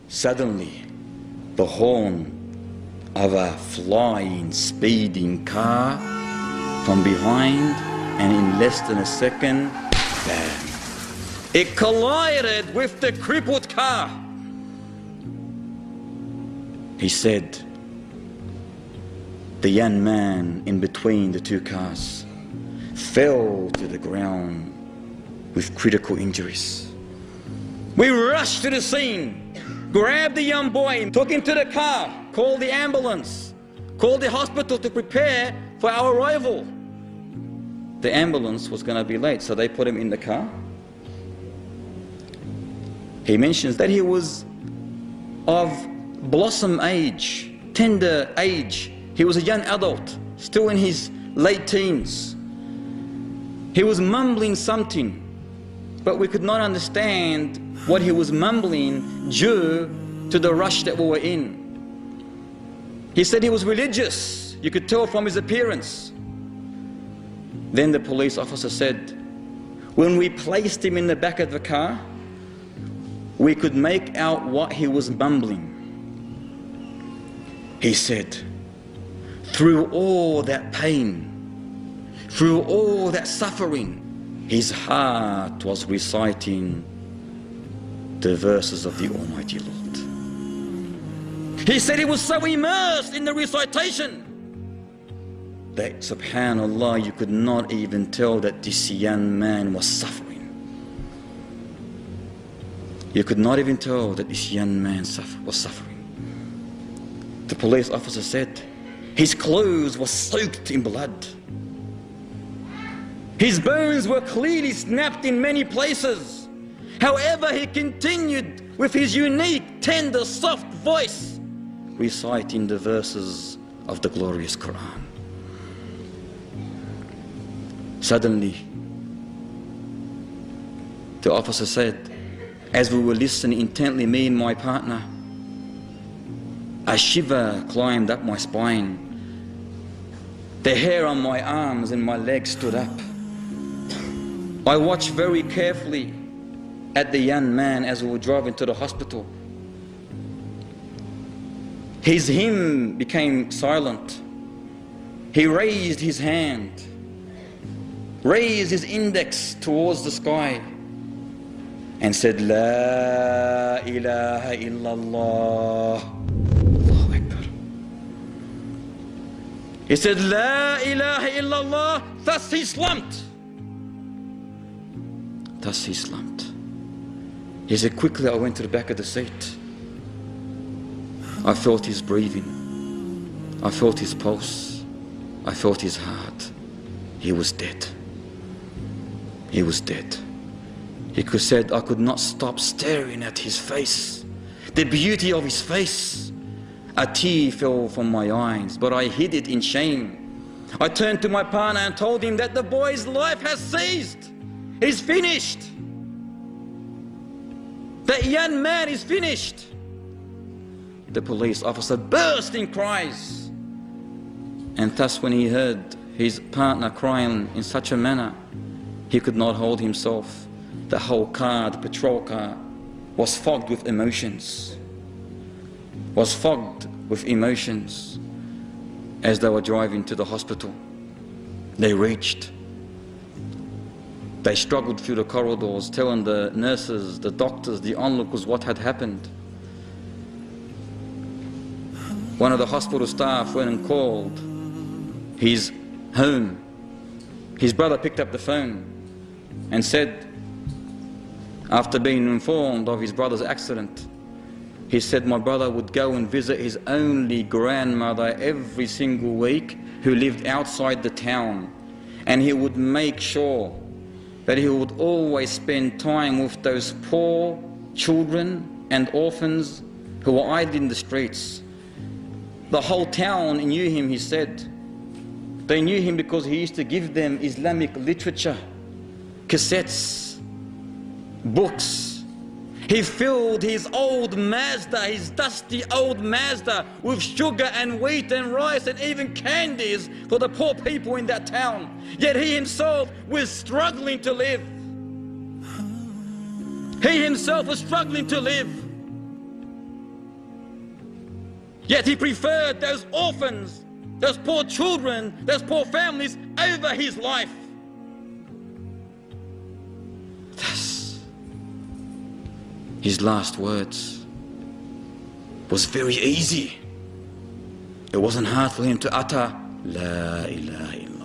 Suddenly, the horn of a flying, speeding car from behind, and in less than a second, bam! It collided with the crippled car. He said, the young man in between the two cars fell to the ground with critical injuries. We rushed to the scene, grabbed the young boy, took him to the car, called the ambulance, called the hospital to prepare for our arrival. The ambulance was going to be late, so they put him in the car. He mentions that he was of blossom age, tender age. He was a young adult, still in his late teens. He was mumbling something, but we could not understand what he was mumbling due to the rush that we were in. He said he was religious. You could tell from his appearance. Then the police officer said, when we placed him in the back of the car, we could make out what he was mumbling. He said, through all that pain, through all that suffering, his heart was reciting the verses of the Almighty Lord. He said he was so immersed in the recitation that, subhanallah, you could not even tell that this young man was suffering. You could not even tell that this young man was suffering. The police officer said his clothes were soaked in blood. His bones were clearly snapped in many places. However, he continued with his unique, tender, soft voice, reciting the verses of the glorious Quran. Suddenly, the officer said, as we were listening intently, me and my partner, a shiver climbed up my spine. The hair on my arms and my legs stood up. I watched very carefully at the young man as we were driving to the hospital. His hymn became silent. He raised his hand, raised his index towards the sky, and said, La ilaha illallah. Allahu Akbar. He said, La ilaha illallah. Thus he slumped. Thus he slumped. He said, quickly I went to the back of the seat. I felt his breathing. I felt his pulse. I felt his heart. He was dead. He was dead. He said, I could not stop staring at his face, the beauty of his face. A tear fell from my eyes, but I hid it in shame. I turned to my partner and told him that the boy's life has ceased. He's finished. That young man is finished. The police officer burst in cries. And thus when he heard his partner crying in such a manner, he could not hold himself. The whole car, the patrol car, was fogged with emotions. Was fogged with emotions as they were driving to the hospital. They reached. They struggled through the corridors, telling the nurses, the doctors, the onlookers what had happened. One of the hospital staff went and called his home. His brother picked up the phone and said, after being informed of his brother's accident, he said my brother would go and visit his only grandmother every single week who lived outside the town, and he would make sure that he would always spend time with those poor children and orphans who were idle in the streets. The whole town knew him, he said. They knew him because he used to give them Islamic literature, cassettes, books. He filled his old Mazda, his dusty old Mazda, with sugar and wheat and rice and even candies for the poor people in that town. Yet he himself was struggling to live. He himself was struggling to live. Yet he preferred those orphans, those poor children, those poor families over his life. Thus, his last words was very easy. It wasn't hard for him to utter, La ilaha illallah.